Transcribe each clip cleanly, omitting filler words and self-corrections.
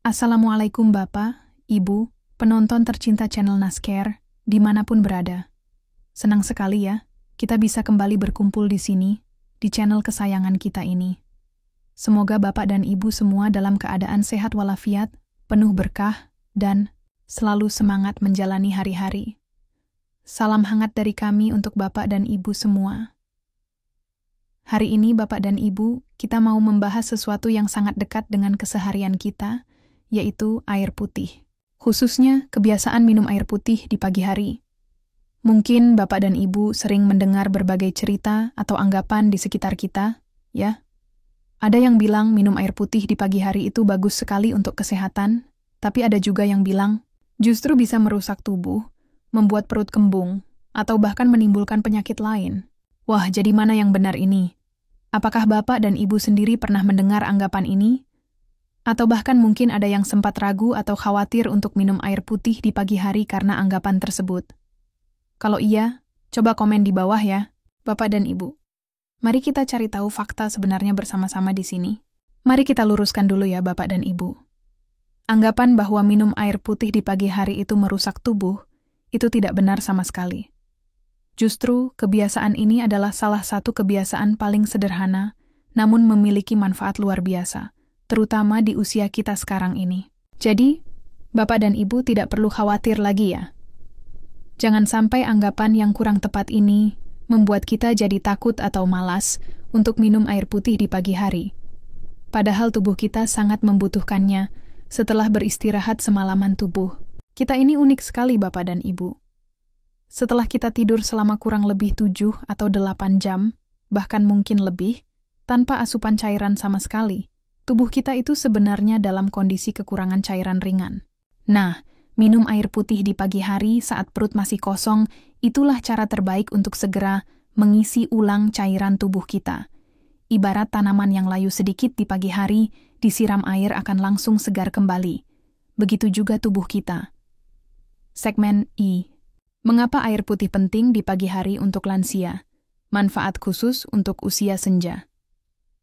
Assalamualaikum Bapak, Ibu, penonton tercinta channel Naskar, dimanapun berada. Senang sekali ya, kita bisa kembali berkumpul di sini, di channel kesayangan kita ini. Semoga Bapak dan Ibu semua dalam keadaan sehat walafiat, penuh berkah, dan selalu semangat menjalani hari-hari. Salam hangat dari kami untuk Bapak dan Ibu semua. Hari ini Bapak dan Ibu, kita mau membahas sesuatu yang sangat dekat dengan keseharian kita, yaitu air putih. Khususnya kebiasaan minum air putih di pagi hari. Mungkin Bapak dan Ibu sering mendengar berbagai cerita atau anggapan di sekitar kita, ya. Ada yang bilang minum air putih di pagi hari itu bagus sekali untuk kesehatan, tapi ada juga yang bilang justru bisa merusak tubuh, membuat perut kembung, atau bahkan menimbulkan penyakit lain. Wah, jadi mana yang benar ini? Apakah Bapak dan Ibu sendiri pernah mendengar anggapan ini? Atau bahkan mungkin ada yang sempat ragu atau khawatir untuk minum air putih di pagi hari karena anggapan tersebut? Kalau iya, coba komen di bawah ya, Bapak dan Ibu. Mari kita cari tahu fakta sebenarnya bersama-sama di sini. Mari kita luruskan dulu ya Bapak dan Ibu. Anggapan bahwa minum air putih di pagi hari itu merusak tubuh, itu tidak benar sama sekali. Justru, kebiasaan ini adalah salah satu kebiasaan paling sederhana, namun memiliki manfaat luar biasa, terutama di usia kita sekarang ini. Jadi, Bapak dan Ibu tidak perlu khawatir lagi ya. Jangan sampai anggapan yang kurang tepat ini membuat kita jadi takut atau malas untuk minum air putih di pagi hari. Padahal tubuh kita sangat membutuhkannya setelah beristirahat semalaman tubuh. Kita ini unik sekali Bapak dan Ibu. Setelah kita tidur selama kurang lebih 7 atau 8 jam, bahkan mungkin lebih, tanpa asupan cairan sama sekali, tubuh kita itu sebenarnya dalam kondisi kekurangan cairan ringan. Nah, minum air putih di pagi hari saat perut masih kosong, itulah cara terbaik untuk segera mengisi ulang cairan tubuh kita. Ibarat tanaman yang layu sedikit di pagi hari, disiram air akan langsung segar kembali. Begitu juga tubuh kita. Segmen I. Mengapa air putih penting di pagi hari untuk lansia? Manfaat khusus untuk usia senja.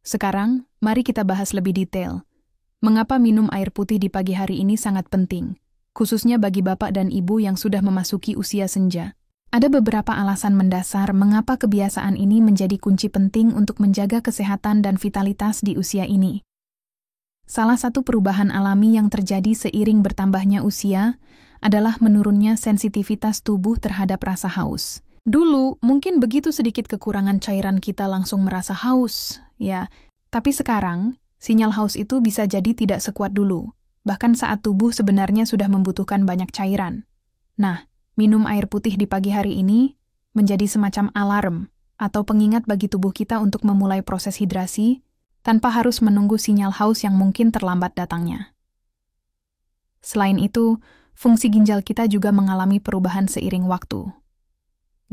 Sekarang, mari kita bahas lebih detail. Mengapa minum air putih di pagi hari ini sangat penting, khususnya bagi Bapak dan Ibu yang sudah memasuki usia senja? Ada beberapa alasan mendasar mengapa kebiasaan ini menjadi kunci penting untuk menjaga kesehatan dan vitalitas di usia ini. Salah satu perubahan alami yang terjadi seiring bertambahnya usia adalah menurunnya sensitivitas tubuh terhadap rasa haus. Dulu, mungkin begitu sedikit kekurangan cairan kita langsung merasa haus, ya. Tapi sekarang, sinyal haus itu bisa jadi tidak sekuat dulu, bahkan saat tubuh sebenarnya sudah membutuhkan banyak cairan. Nah, minum air putih di pagi hari ini menjadi semacam alarm atau pengingat bagi tubuh kita untuk memulai proses hidrasi tanpa harus menunggu sinyal haus yang mungkin terlambat datangnya. Selain itu, fungsi ginjal kita juga mengalami perubahan seiring waktu.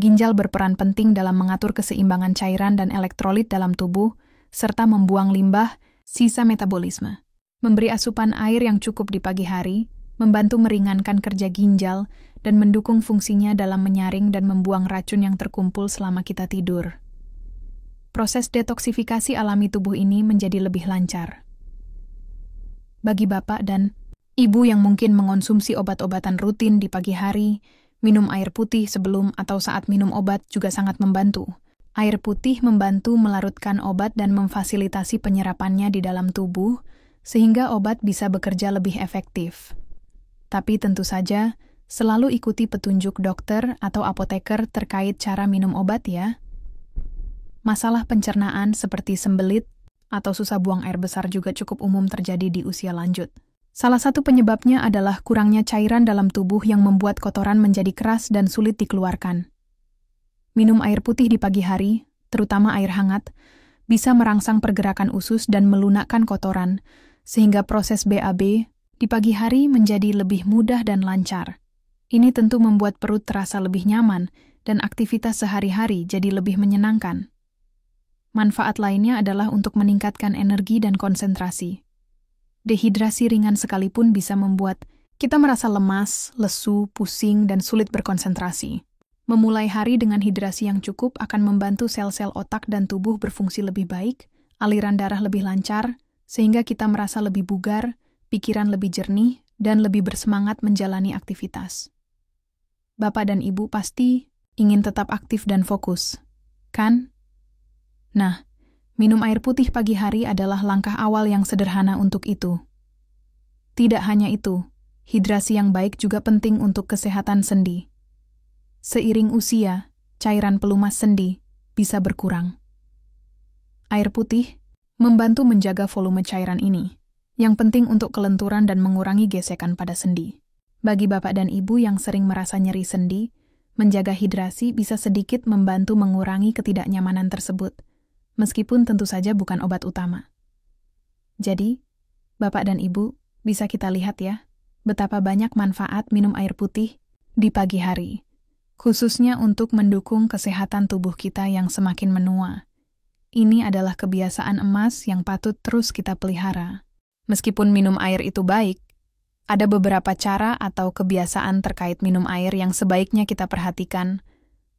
Ginjal berperan penting dalam mengatur keseimbangan cairan dan elektrolit dalam tubuh, serta membuang limbah, sisa metabolisme. Memberi asupan air yang cukup di pagi hari, membantu meringankan kerja ginjal, dan mendukung fungsinya dalam menyaring dan membuang racun yang terkumpul selama kita tidur. Proses detoksifikasi alami tubuh ini menjadi lebih lancar. Bagi Bapak dan Ibu yang mungkin mengonsumsi obat-obatan rutin di pagi hari, minum air putih sebelum atau saat minum obat juga sangat membantu. Air putih membantu melarutkan obat dan memfasilitasi penyerapannya di dalam tubuh, sehingga obat bisa bekerja lebih efektif. Tapi tentu saja, selalu ikuti petunjuk dokter atau apoteker terkait cara minum obat ya. Masalah pencernaan seperti sembelit atau susah buang air besar juga cukup umum terjadi di usia lanjut. Salah satu penyebabnya adalah kurangnya cairan dalam tubuh yang membuat kotoran menjadi keras dan sulit dikeluarkan. Minum air putih di pagi hari, terutama air hangat, bisa merangsang pergerakan usus dan melunakkan kotoran, sehingga proses BAB di pagi hari menjadi lebih mudah dan lancar. Ini tentu membuat perut terasa lebih nyaman dan aktivitas sehari-hari jadi lebih menyenangkan. Manfaat lainnya adalah untuk meningkatkan energi dan konsentrasi. Dehidrasi ringan sekalipun bisa membuat kita merasa lemas, lesu, pusing, dan sulit berkonsentrasi. Memulai hari dengan hidrasi yang cukup akan membantu sel-sel otak dan tubuh berfungsi lebih baik, aliran darah lebih lancar, sehingga kita merasa lebih bugar, pikiran lebih jernih, dan lebih bersemangat menjalani aktivitas. Bapak dan Ibu pasti ingin tetap aktif dan fokus, kan? Nah, minum air putih pagi hari adalah langkah awal yang sederhana untuk itu. Tidak hanya itu, hidrasi yang baik juga penting untuk kesehatan sendi. Seiring usia, cairan pelumas sendi bisa berkurang. Air putih membantu menjaga volume cairan ini, yang penting untuk kelenturan dan mengurangi gesekan pada sendi. Bagi Bapak dan Ibu yang sering merasa nyeri sendi, menjaga hidrasi bisa sedikit membantu mengurangi ketidaknyamanan tersebut, meskipun tentu saja bukan obat utama. Jadi, Bapak dan Ibu, bisa kita lihat ya, betapa banyak manfaat minum air putih di pagi hari, khususnya untuk mendukung kesehatan tubuh kita yang semakin menua. Ini adalah kebiasaan emas yang patut terus kita pelihara. Meskipun minum air itu baik, ada beberapa cara atau kebiasaan terkait minum air yang sebaiknya kita perhatikan,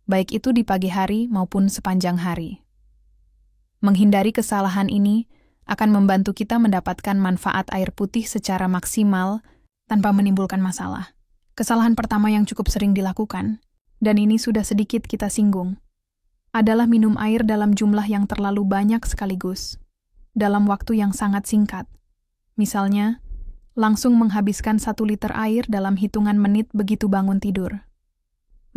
baik itu di pagi hari maupun sepanjang hari. Menghindari kesalahan ini akan membantu kita mendapatkan manfaat air putih secara maksimal tanpa menimbulkan masalah. Kesalahan pertama yang cukup sering dilakukan, dan ini sudah sedikit kita singgung, adalah minum air dalam jumlah yang terlalu banyak sekaligus, dalam waktu yang sangat singkat. Misalnya, langsung menghabiskan 1 liter air dalam hitungan menit begitu bangun tidur.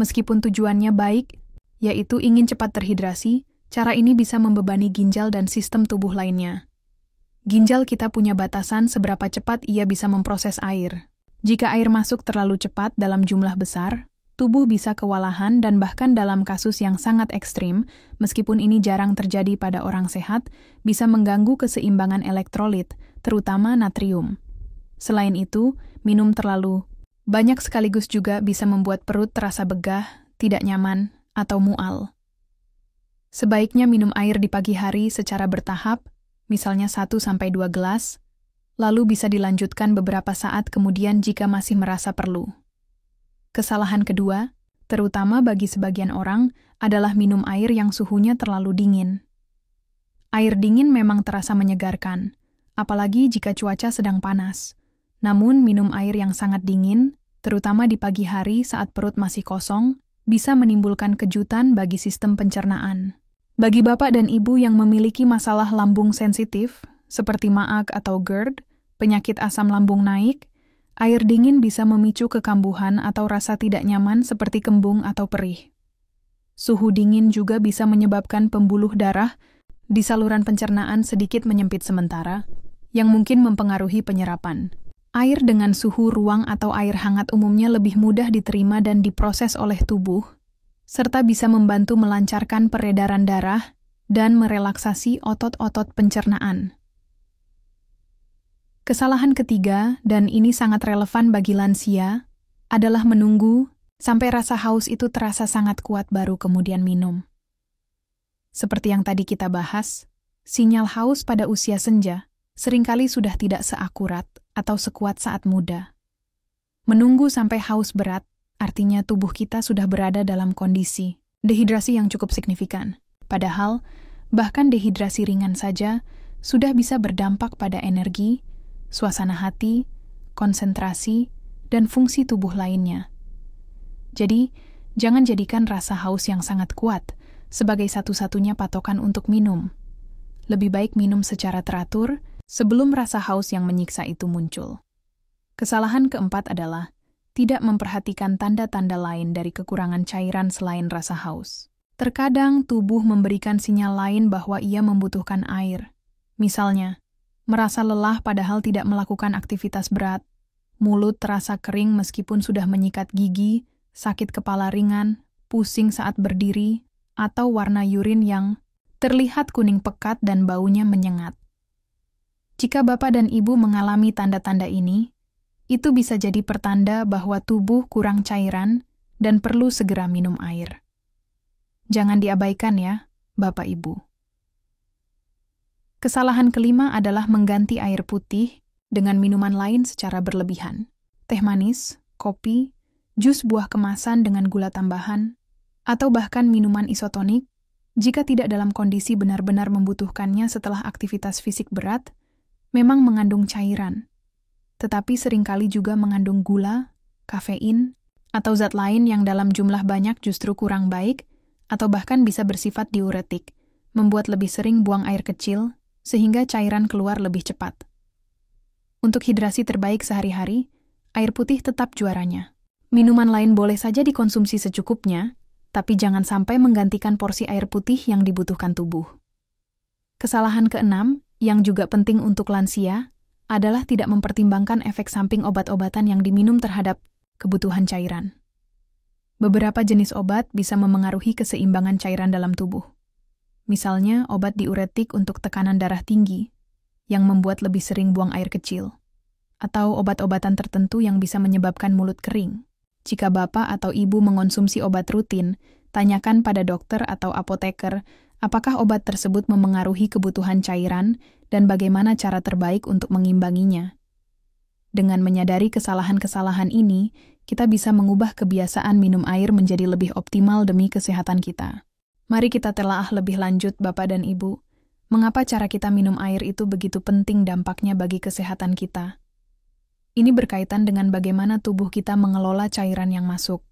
Meskipun tujuannya baik, yaitu ingin cepat terhidrasi, cara ini bisa membebani ginjal dan sistem tubuh lainnya. Ginjal kita punya batasan seberapa cepat ia bisa memproses air. Jika air masuk terlalu cepat dalam jumlah besar, tubuh bisa kewalahan dan bahkan dalam kasus yang sangat ekstrim, meskipun ini jarang terjadi pada orang sehat, bisa mengganggu keseimbangan elektrolit, terutama natrium. Selain itu, minum terlalu banyak sekaligus juga bisa membuat perut terasa begah, tidak nyaman, atau mual. Sebaiknya minum air di pagi hari secara bertahap, misalnya 1-2 gelas, lalu bisa dilanjutkan beberapa saat kemudian jika masih merasa perlu. Kesalahan kedua, terutama bagi sebagian orang, adalah minum air yang suhunya terlalu dingin. Air dingin memang terasa menyegarkan, apalagi jika cuaca sedang panas. Namun, minum air yang sangat dingin, terutama di pagi hari saat perut masih kosong, bisa menimbulkan kejutan bagi sistem pencernaan. Bagi Bapak dan Ibu yang memiliki masalah lambung sensitif, seperti MAAG atau GERD, penyakit asam lambung naik, air dingin bisa memicu kekambuhan atau rasa tidak nyaman seperti kembung atau perih. Suhu dingin juga bisa menyebabkan pembuluh darah di saluran pencernaan sedikit menyempit sementara, yang mungkin mempengaruhi penyerapan. Air dengan suhu ruang atau air hangat umumnya lebih mudah diterima dan diproses oleh tubuh, serta bisa membantu melancarkan peredaran darah dan merelaksasi otot-otot pencernaan. Kesalahan ketiga, dan ini sangat relevan bagi lansia, adalah menunggu sampai rasa haus itu terasa sangat kuat baru kemudian minum. Seperti yang tadi kita bahas, sinyal haus pada usia senja seringkali sudah tidak seakurat atau sekuat saat muda. Menunggu sampai haus berat, artinya tubuh kita sudah berada dalam kondisi dehidrasi yang cukup signifikan. Padahal, bahkan dehidrasi ringan saja sudah bisa berdampak pada energi, suasana hati, konsentrasi, dan fungsi tubuh lainnya. Jadi, jangan jadikan rasa haus yang sangat kuat sebagai satu-satunya patokan untuk minum. Lebih baik minum secara teratur sebelum rasa haus yang menyiksa itu muncul. Kesalahan keempat adalah tidak memperhatikan tanda-tanda lain dari kekurangan cairan selain rasa haus. Terkadang tubuh memberikan sinyal lain bahwa ia membutuhkan air. Misalnya, merasa lelah padahal tidak melakukan aktivitas berat, mulut terasa kering meskipun sudah menyikat gigi, sakit kepala ringan, pusing saat berdiri, atau warna urin yang terlihat kuning pekat dan baunya menyengat. Jika Bapak dan Ibu mengalami tanda-tanda ini, itu bisa jadi pertanda bahwa tubuh kurang cairan dan perlu segera minum air. Jangan diabaikan ya, Bapak Ibu. Kesalahan kelima adalah mengganti air putih dengan minuman lain secara berlebihan. Teh manis, kopi, jus buah kemasan dengan gula tambahan, atau bahkan minuman isotonik, jika tidak dalam kondisi benar-benar membutuhkannya setelah aktivitas fisik berat, memang mengandung cairan. tetapi seringkali juga mengandung gula, kafein, atau zat lain yang dalam jumlah banyak justru kurang baik, atau bahkan bisa bersifat diuretik, membuat lebih sering buang air kecil, sehingga cairan keluar lebih cepat. Untuk hidrasi terbaik sehari-hari, air putih tetap juaranya. Minuman lain boleh saja dikonsumsi secukupnya, tapi jangan sampai menggantikan porsi air putih yang dibutuhkan tubuh. Kesalahan keenam, yang juga penting untuk lansia, adalah tidak mempertimbangkan efek samping obat-obatan yang diminum terhadap kebutuhan cairan. Beberapa jenis obat bisa memengaruhi keseimbangan cairan dalam tubuh. Misalnya, obat diuretik untuk tekanan darah tinggi, yang membuat lebih sering buang air kecil, atau obat-obatan tertentu yang bisa menyebabkan mulut kering. Jika Bapak atau Ibu mengonsumsi obat rutin, tanyakan pada dokter atau apoteker apakah obat tersebut memengaruhi kebutuhan cairan dan bagaimana cara terbaik untuk mengimbanginya. Dengan menyadari kesalahan-kesalahan ini, kita bisa mengubah kebiasaan minum air menjadi lebih optimal demi kesehatan kita. Mari kita telaah lebih lanjut, Bapak dan Ibu, mengapa cara kita minum air itu begitu penting dampaknya bagi kesehatan kita. Ini berkaitan dengan bagaimana tubuh kita mengelola cairan yang masuk.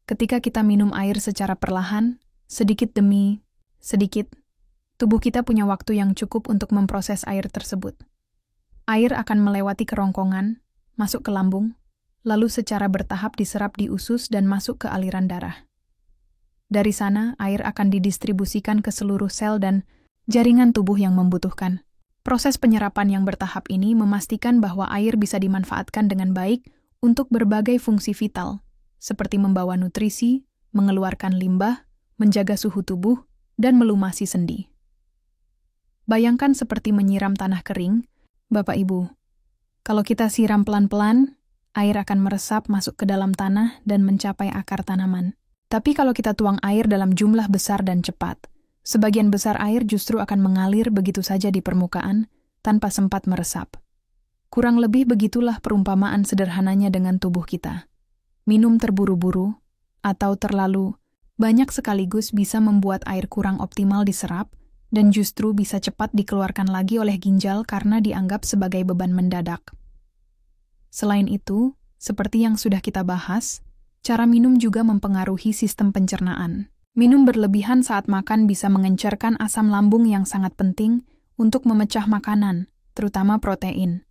Ketika kita minum air secara perlahan, sedikit demi sedikit, tubuh kita punya waktu yang cukup untuk memproses air tersebut. Air akan melewati kerongkongan, masuk ke lambung, lalu secara bertahap diserap di usus dan masuk ke aliran darah. Dari sana, air akan didistribusikan ke seluruh sel dan jaringan tubuh yang membutuhkan. Proses penyerapan yang bertahap ini memastikan bahwa air bisa dimanfaatkan dengan baik untuk berbagai fungsi vital, seperti membawa nutrisi, mengeluarkan limbah, menjaga suhu tubuh, dan melumasi sendi. Bayangkan seperti menyiram tanah kering, Bapak Ibu. Kalau kita siram pelan-pelan, air akan meresap masuk ke dalam tanah dan mencapai akar tanaman. Tapi kalau kita tuang air dalam jumlah besar dan cepat, sebagian besar air justru akan mengalir begitu saja di permukaan, tanpa sempat meresap. Kurang lebih begitulah perumpamaan sederhananya dengan tubuh kita. Minum terburu-buru, atau terlalu banyak sekaligus bisa membuat air kurang optimal diserap, dan justru bisa cepat dikeluarkan lagi oleh ginjal karena dianggap sebagai beban mendadak. Selain itu, seperti yang sudah kita bahas, cara minum juga mempengaruhi sistem pencernaan. Minum berlebihan saat makan bisa mengencerkan asam lambung yang sangat penting untuk memecah makanan, terutama protein.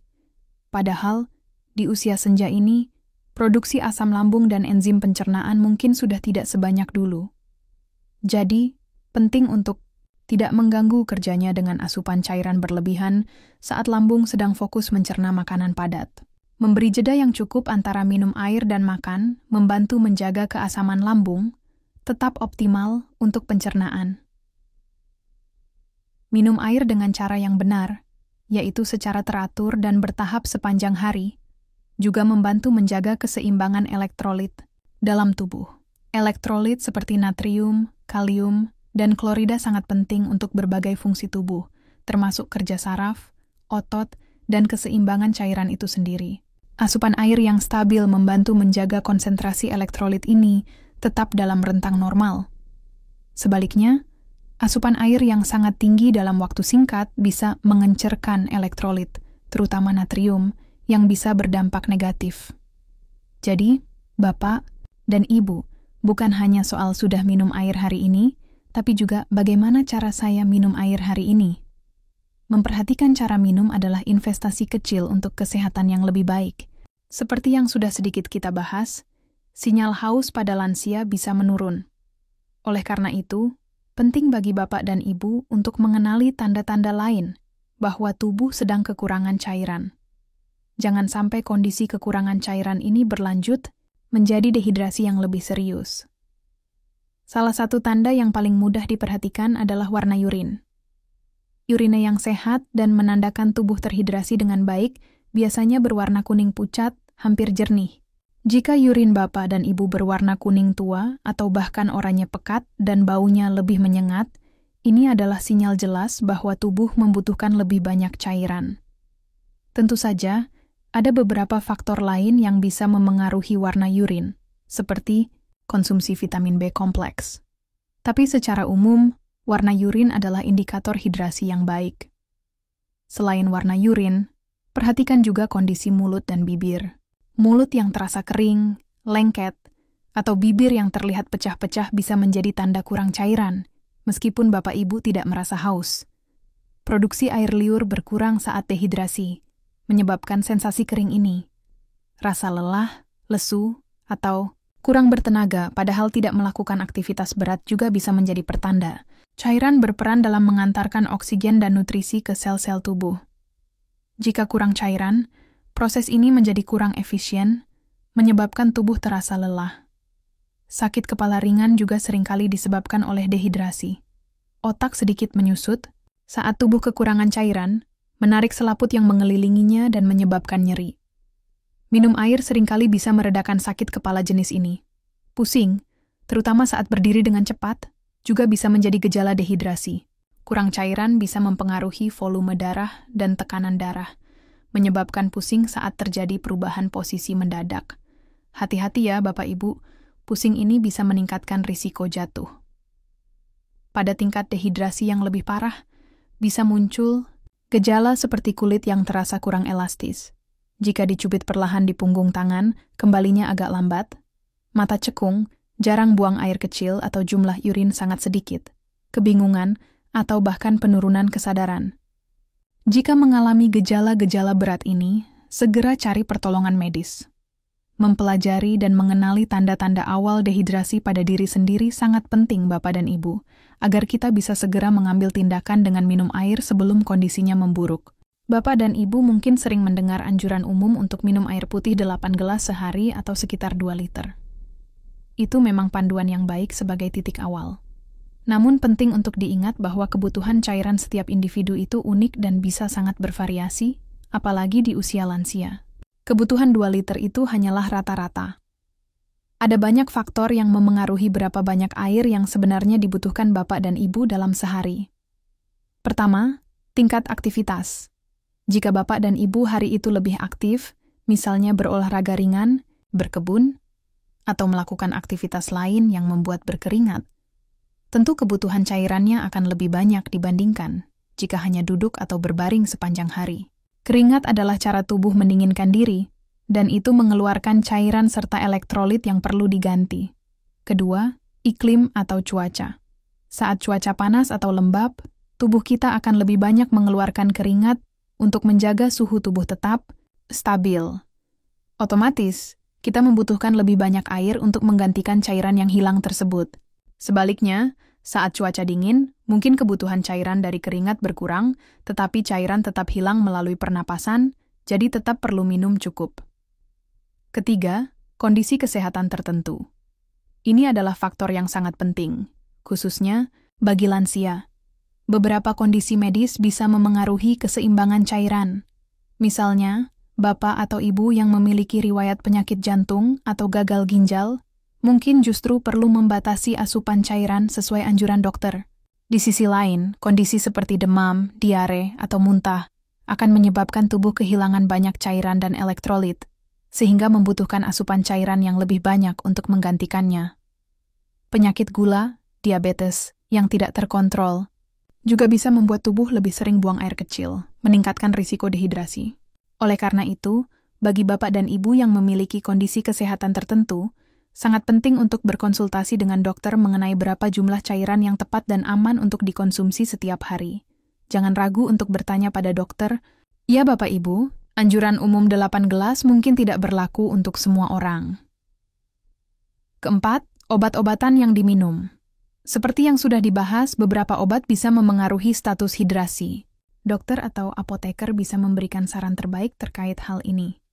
Padahal, di usia senja ini, produksi asam lambung dan enzim pencernaan mungkin sudah tidak sebanyak dulu. Jadi, penting untuk tidak mengganggu kerjanya dengan asupan cairan berlebihan saat lambung sedang fokus mencerna makanan padat. Memberi jeda yang cukup antara minum air dan makan membantu menjaga keasaman lambung tetap optimal untuk pencernaan. Minum air dengan cara yang benar, yaitu secara teratur dan bertahap sepanjang hari, juga membantu menjaga keseimbangan elektrolit dalam tubuh. Elektrolit seperti natrium, kalium, dan klorida sangat penting untuk berbagai fungsi tubuh, termasuk kerja saraf, otot, dan keseimbangan cairan itu sendiri. Asupan air yang stabil membantu menjaga konsentrasi elektrolit ini tetap dalam rentang normal. Sebaliknya, asupan air yang sangat tinggi dalam waktu singkat bisa mengencerkan elektrolit, terutama natrium, yang bisa berdampak negatif. Jadi, Bapak dan Ibu, bukan hanya soal sudah minum air hari ini, tapi juga bagaimana cara saya minum air hari ini. Memperhatikan cara minum adalah investasi kecil untuk kesehatan yang lebih baik. Seperti yang sudah sedikit kita bahas, sinyal haus pada lansia bisa menurun. Oleh karena itu, penting bagi Bapak dan Ibu untuk mengenali tanda-tanda lain bahwa tubuh sedang kekurangan cairan. Jangan sampai kondisi kekurangan cairan ini berlanjut menjadi dehidrasi yang lebih serius. Salah satu tanda yang paling mudah diperhatikan adalah warna urin. Urine yang sehat dan menandakan tubuh terhidrasi dengan baik biasanya berwarna kuning pucat, hampir jernih. Jika urin Bapak dan Ibu berwarna kuning tua atau bahkan oranye pekat dan baunya lebih menyengat, ini adalah sinyal jelas bahwa tubuh membutuhkan lebih banyak cairan. Tentu saja, ada beberapa faktor lain yang bisa memengaruhi warna urin, seperti konsumsi vitamin B kompleks. Tapi secara umum, warna urin adalah indikator hidrasi yang baik. Selain warna urin, Perhatikan juga kondisi mulut dan bibir. Mulut yang terasa kering, lengket, atau bibir yang terlihat pecah-pecah bisa menjadi tanda kurang cairan, meskipun Bapak Ibu tidak merasa haus. Produksi air liur berkurang saat dehidrasi, menyebabkan sensasi kering ini. Rasa lelah, lesu, atau kurang bertenaga padahal tidak melakukan aktivitas berat juga bisa menjadi pertanda. Cairan berperan dalam mengantarkan oksigen dan nutrisi ke sel-sel tubuh. Jika kurang cairan, proses ini menjadi kurang efisien, menyebabkan tubuh terasa lelah. Sakit kepala ringan juga seringkali disebabkan oleh dehidrasi. Otak sedikit menyusut saat tubuh kekurangan cairan, menarik selaput yang mengelilinginya dan menyebabkan nyeri. Minum air seringkali bisa meredakan sakit kepala jenis ini. Pusing, terutama saat berdiri dengan cepat, juga bisa menjadi gejala dehidrasi. Kurang cairan bisa mempengaruhi volume darah dan tekanan darah, menyebabkan pusing saat terjadi perubahan posisi mendadak. Hati-hati ya Bapak Ibu, pusing ini bisa meningkatkan risiko jatuh. Pada tingkat dehidrasi yang lebih parah, bisa muncul gejala seperti kulit yang terasa kurang elastis. Jika dicubit perlahan di punggung tangan, kembalinya agak lambat. Mata cekung, jarang buang air kecil atau jumlah urin sangat sedikit. Kebingungan, atau bahkan penurunan kesadaran. Jika mengalami gejala-gejala berat ini, segera cari pertolongan medis. Mempelajari dan mengenali tanda-tanda awal dehidrasi pada diri sendiri sangat penting Bapak dan Ibu, agar kita bisa segera mengambil tindakan dengan minum air sebelum kondisinya memburuk. Bapak dan Ibu mungkin sering mendengar anjuran umum untuk minum air putih 8 gelas sehari atau sekitar 2 liter. Itu memang panduan yang baik sebagai titik awal. Namun penting untuk diingat bahwa kebutuhan cairan setiap individu itu unik dan bisa sangat bervariasi, apalagi di usia lansia. Kebutuhan 2 liter itu hanyalah rata-rata. Ada banyak faktor yang memengaruhi berapa banyak air yang sebenarnya dibutuhkan Bapak dan Ibu dalam sehari. Pertama, tingkat aktivitas. Jika Bapak dan Ibu hari itu lebih aktif, misalnya berolahraga ringan, berkebun, atau melakukan aktivitas lain yang membuat berkeringat, tentu kebutuhan cairannya akan lebih banyak dibandingkan jika hanya duduk atau berbaring sepanjang hari. Keringat adalah cara tubuh mendinginkan diri, dan itu mengeluarkan cairan serta elektrolit yang perlu diganti. Kedua, iklim atau cuaca. Saat cuaca panas atau lembab, tubuh kita akan lebih banyak mengeluarkan keringat untuk menjaga suhu tubuh tetap stabil. Otomatis, kita membutuhkan lebih banyak air untuk menggantikan cairan yang hilang tersebut. Sebaliknya, saat cuaca dingin, mungkin kebutuhan cairan dari keringat berkurang, tetapi cairan tetap hilang melalui pernapasan, jadi tetap perlu minum cukup. Ketiga, kondisi kesehatan tertentu. Ini adalah faktor yang sangat penting, khususnya bagi lansia. Beberapa kondisi medis bisa memengaruhi keseimbangan cairan. Misalnya, Bapak atau Ibu yang memiliki riwayat penyakit jantung atau gagal ginjal, mungkin justru perlu membatasi asupan cairan sesuai anjuran dokter. Di sisi lain, kondisi seperti demam, diare, atau muntah akan menyebabkan tubuh kehilangan banyak cairan dan elektrolit, sehingga membutuhkan asupan cairan yang lebih banyak untuk menggantikannya. Penyakit gula, diabetes, yang tidak terkontrol, juga bisa membuat tubuh lebih sering buang air kecil, meningkatkan risiko dehidrasi. Oleh karena itu, bagi Bapak dan Ibu yang memiliki kondisi kesehatan tertentu, sangat penting untuk berkonsultasi dengan dokter mengenai berapa jumlah cairan yang tepat dan aman untuk dikonsumsi setiap hari. Jangan ragu untuk bertanya pada dokter, "Ya Bapak Ibu, anjuran umum 8 gelas mungkin tidak berlaku untuk semua orang." Keempat, obat-obatan yang diminum. Seperti yang sudah dibahas, beberapa obat bisa memengaruhi status hidrasi. Dokter atau apoteker bisa memberikan saran terbaik terkait hal ini.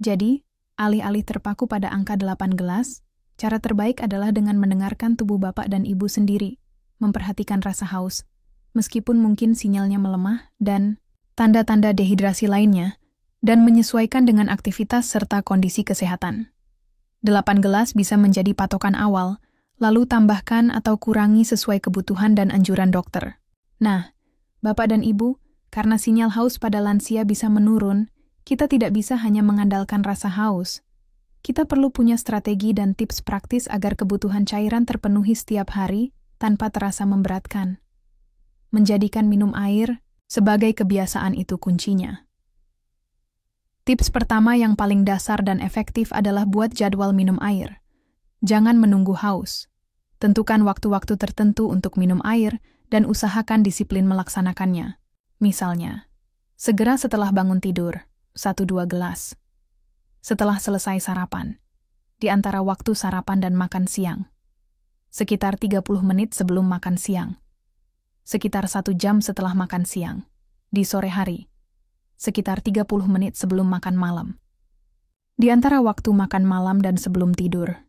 Jadi, alih-alih terpaku pada angka 8 gelas, cara terbaik adalah dengan mendengarkan tubuh Bapak dan Ibu sendiri, memperhatikan rasa haus, meskipun mungkin sinyalnya melemah, dan tanda-tanda dehidrasi lainnya, dan menyesuaikan dengan aktivitas serta kondisi kesehatan. 8 gelas bisa menjadi patokan awal, lalu tambahkan atau kurangi sesuai kebutuhan dan anjuran dokter. Nah, Bapak dan Ibu, karena sinyal haus pada lansia bisa menurun, kita tidak bisa hanya mengandalkan rasa haus. Kita perlu punya strategi dan tips praktis agar kebutuhan cairan terpenuhi setiap hari tanpa terasa memberatkan. Menjadikan minum air Sebagai kebiasaan itu kuncinya. Tips pertama yang paling dasar dan efektif adalah buat jadwal minum air. Jangan menunggu haus. Tentukan waktu-waktu tertentu untuk minum air dan usahakan disiplin melaksanakannya. Misalnya, segera setelah bangun tidur, 1-2 gelas. Setelah selesai sarapan, di antara waktu sarapan dan makan siang. Sekitar 30 menit sebelum makan siang. Sekitar 1 jam setelah makan siang. Di sore hari. Sekitar 30 menit sebelum makan malam. Di antara waktu makan malam dan sebelum tidur.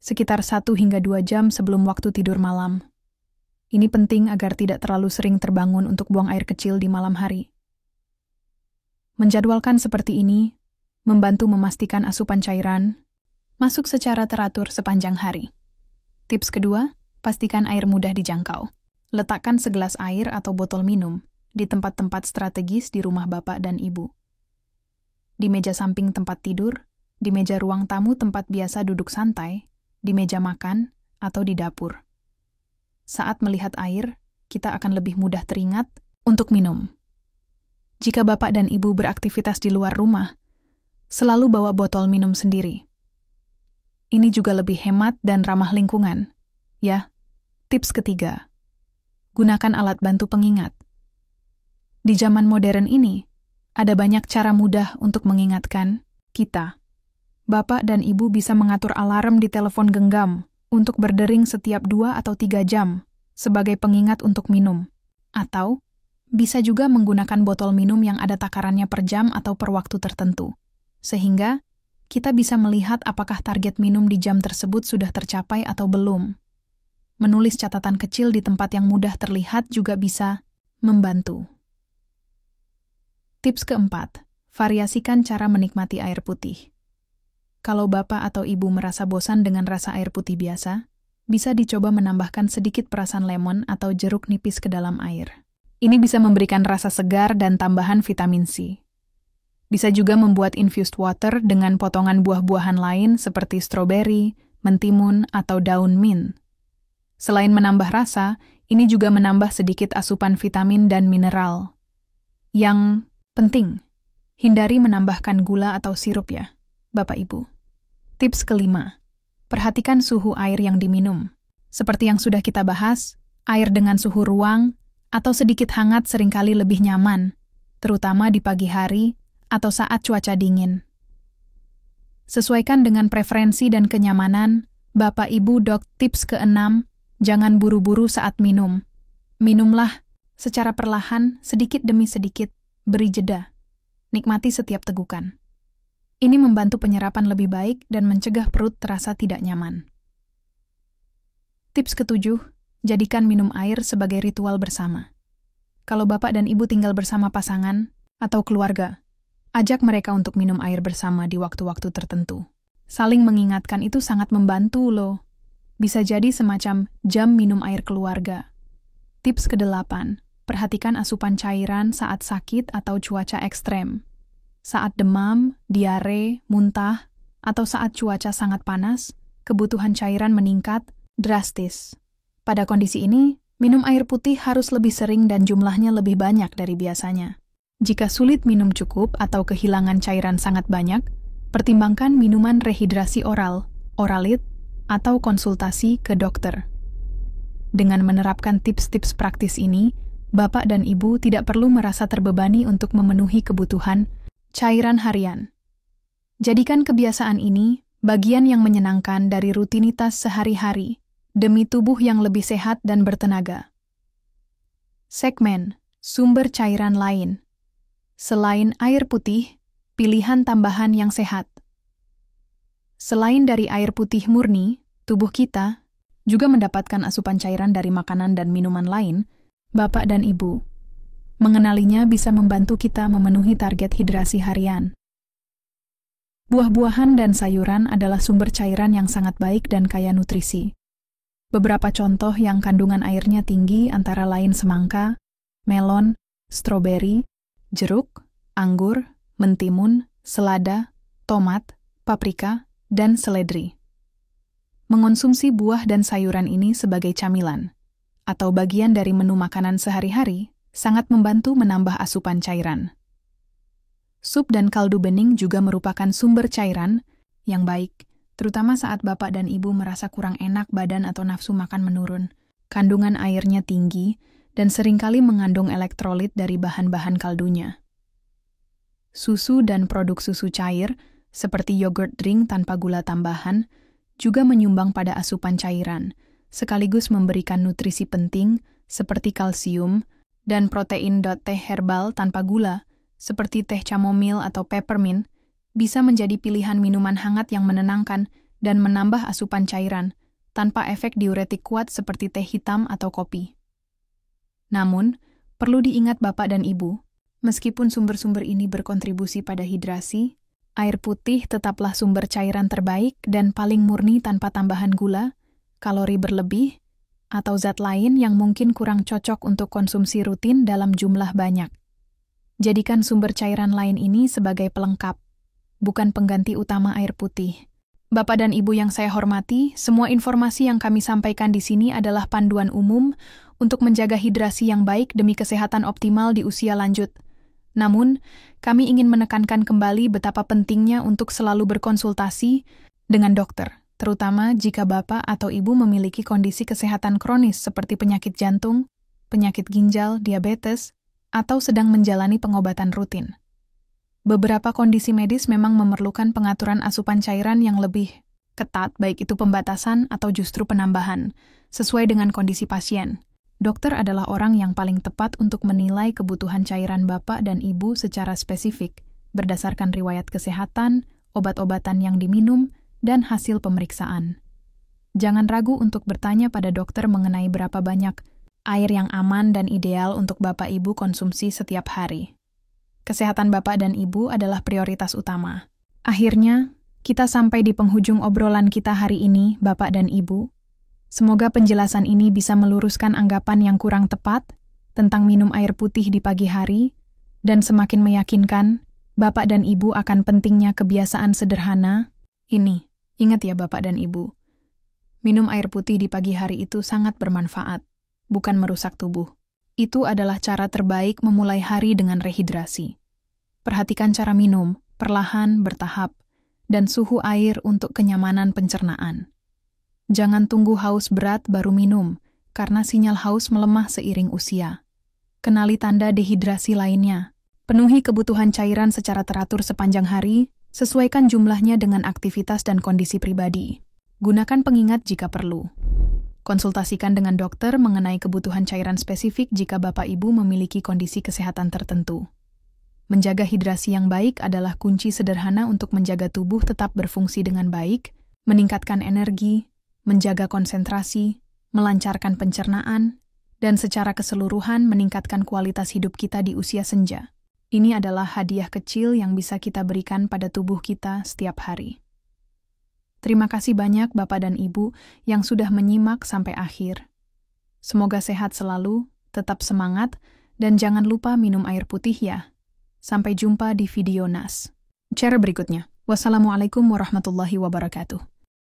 Sekitar 1 hingga 2 jam sebelum waktu tidur malam. Ini penting agar tidak terlalu sering terbangun untuk buang air kecil di malam hari. Menjadwalkan seperti ini membantu memastikan asupan cairan masuk secara teratur sepanjang hari. Tips kedua, pastikan air mudah dijangkau. Letakkan segelas air atau botol minum di tempat-tempat strategis di rumah Bapak dan Ibu. Di meja samping tempat tidur, di meja ruang tamu tempat biasa duduk santai, di meja makan, atau di dapur. Saat melihat air, kita akan lebih mudah teringat untuk minum. Jika Bapak dan Ibu beraktivitas di luar rumah, selalu bawa botol minum sendiri. Ini juga lebih hemat dan ramah lingkungan. Ya, tips ketiga. Gunakan alat bantu pengingat. Di zaman modern ini, ada banyak cara mudah untuk mengingatkan kita. Bapak dan Ibu bisa mengatur alarm di telepon genggam untuk berdering setiap 2 atau 3 jam sebagai pengingat untuk minum. Atau, bisa juga menggunakan botol minum yang ada takarannya per jam atau per waktu tertentu. Sehingga, kita bisa melihat apakah target minum di jam tersebut sudah tercapai atau belum. Menulis catatan kecil di tempat yang mudah terlihat juga bisa membantu. Tips keempat, variasikan cara menikmati air putih. Kalau Bapak atau Ibu merasa bosan dengan rasa air putih biasa, bisa dicoba menambahkan sedikit perasan lemon atau jeruk nipis ke dalam air. Ini bisa memberikan rasa segar dan tambahan vitamin C. Bisa juga membuat infused water dengan potongan buah-buahan lain seperti stroberi, mentimun, atau daun mint. Selain menambah rasa, ini juga menambah sedikit asupan vitamin dan mineral. Yang penting, hindari menambahkan gula atau sirup ya, Bapak Ibu. Tips kelima, perhatikan suhu air yang diminum. Seperti yang sudah kita bahas, air dengan suhu ruang atau sedikit hangat seringkali lebih nyaman, terutama di pagi hari atau saat cuaca dingin. Sesuaikan dengan preferensi dan kenyamanan, Bapak Ibu. Tips keenam, jangan buru-buru saat minum. Minumlah secara perlahan, sedikit demi sedikit, beri jeda. Nikmati setiap tegukan. Ini membantu penyerapan lebih baik dan mencegah perut terasa tidak nyaman. Tips ketujuh, jadikan minum air sebagai ritual bersama. Kalau Bapak dan Ibu tinggal bersama pasangan atau keluarga, ajak mereka untuk minum air bersama di waktu-waktu tertentu. Saling mengingatkan itu sangat membantu loh. Bisa jadi semacam jam minum air keluarga. Tips kedelapan, perhatikan asupan cairan saat sakit atau cuaca ekstrem. Saat demam, diare, muntah, atau saat cuaca sangat panas, kebutuhan cairan meningkat drastis. Pada kondisi ini, minum air putih harus lebih sering dan jumlahnya lebih banyak dari biasanya. Jika sulit minum cukup atau kehilangan cairan sangat banyak, pertimbangkan minuman rehidrasi oral, Oralit, atau konsultasi ke dokter. Dengan menerapkan tips-tips praktis ini, Bapak dan Ibu tidak perlu merasa terbebani untuk memenuhi kebutuhan cairan harian. Jadikan kebiasaan ini bagian yang menyenangkan dari rutinitas sehari-hari, demi tubuh yang lebih sehat dan bertenaga. Segmen sumber cairan lain. Selain air putih, pilihan tambahan yang sehat. Selain dari air putih murni, tubuh kita juga mendapatkan asupan cairan dari makanan dan minuman lain. Bapak dan Ibu, mengenalinya bisa membantu kita memenuhi target hidrasi harian. Buah-buahan dan sayuran adalah sumber cairan yang sangat baik dan kaya nutrisi. Beberapa contoh yang kandungan airnya tinggi antara lain semangka, melon, stroberi, jeruk, anggur, mentimun, selada, tomat, paprika, dan seledri. Mengonsumsi buah dan sayuran ini sebagai camilan atau bagian dari menu makanan sehari-hari sangat membantu menambah asupan cairan. Sup dan kaldu bening juga merupakan sumber cairan yang baik, terutama saat bapak dan ibu merasa kurang enak badan atau nafsu makan menurun. Kandungan airnya tinggi dan seringkali mengandung elektrolit dari bahan-bahan kaldunya. Susu dan produk susu cair, seperti yogurt drink tanpa gula tambahan, juga menyumbang pada asupan cairan, sekaligus memberikan nutrisi penting seperti kalsium dan protein. Teh herbal tanpa gula, seperti teh chamomile atau peppermint, bisa menjadi pilihan minuman hangat yang menenangkan dan menambah asupan cairan, tanpa efek diuretik kuat seperti teh hitam atau kopi. Namun, perlu diingat Bapak dan Ibu, meskipun sumber-sumber ini berkontribusi pada hidrasi, air putih tetaplah sumber cairan terbaik dan paling murni tanpa tambahan gula, kalori berlebih, atau zat lain yang mungkin kurang cocok untuk konsumsi rutin dalam jumlah banyak. Jadikan sumber cairan lain ini sebagai pelengkap, bukan pengganti utama air putih. Bapak dan Ibu yang saya hormati, semua informasi yang kami sampaikan di sini adalah panduan umum untuk menjaga hidrasi yang baik demi kesehatan optimal di usia lanjut. Namun, kami ingin menekankan kembali betapa pentingnya untuk selalu berkonsultasi dengan dokter, terutama jika Bapak atau Ibu memiliki kondisi kesehatan kronis seperti penyakit jantung, penyakit ginjal, diabetes, atau sedang menjalani pengobatan rutin. Beberapa kondisi medis memang memerlukan pengaturan asupan cairan yang lebih ketat, baik itu pembatasan atau justru penambahan, sesuai dengan kondisi pasien. Dokter adalah orang yang paling tepat untuk menilai kebutuhan cairan Bapak dan Ibu secara spesifik, berdasarkan riwayat kesehatan, obat-obatan yang diminum, dan hasil pemeriksaan. Jangan ragu untuk bertanya pada dokter mengenai berapa banyak air yang aman dan ideal untuk Bapak Ibu konsumsi setiap hari. Kesehatan Bapak dan Ibu adalah prioritas utama. Akhirnya, kita sampai di penghujung obrolan kita hari ini, Bapak dan Ibu. Semoga penjelasan ini bisa meluruskan anggapan yang kurang tepat tentang minum air putih di pagi hari dan semakin meyakinkan Bapak dan Ibu akan pentingnya kebiasaan sederhana ini. Ingat ya Bapak dan Ibu, minum air putih di pagi hari itu sangat bermanfaat, bukan merusak tubuh. Itu adalah cara terbaik memulai hari dengan rehidrasi. Perhatikan cara minum, perlahan, bertahap, dan suhu air untuk kenyamanan pencernaan. Jangan tunggu haus berat baru minum, karena sinyal haus melemah seiring usia. Kenali tanda dehidrasi lainnya. Penuhi kebutuhan cairan secara teratur sepanjang hari, sesuaikan jumlahnya dengan aktivitas dan kondisi pribadi. Gunakan pengingat jika perlu. Konsultasikan dengan dokter mengenai kebutuhan cairan spesifik jika Bapak Ibu memiliki kondisi kesehatan tertentu. Menjaga hidrasi yang baik adalah kunci sederhana untuk menjaga tubuh tetap berfungsi dengan baik, meningkatkan energi, menjaga konsentrasi, melancarkan pencernaan, dan secara keseluruhan meningkatkan kualitas hidup kita di usia senja. Ini adalah hadiah kecil yang bisa kita berikan pada tubuh kita setiap hari. Terima kasih banyak Bapak dan Ibu yang sudah menyimak sampai akhir. Semoga sehat selalu, tetap semangat, dan jangan lupa minum air putih ya. Sampai jumpa di video NAS. Cara berikutnya. Wassalamualaikum warahmatullahi wabarakatuh.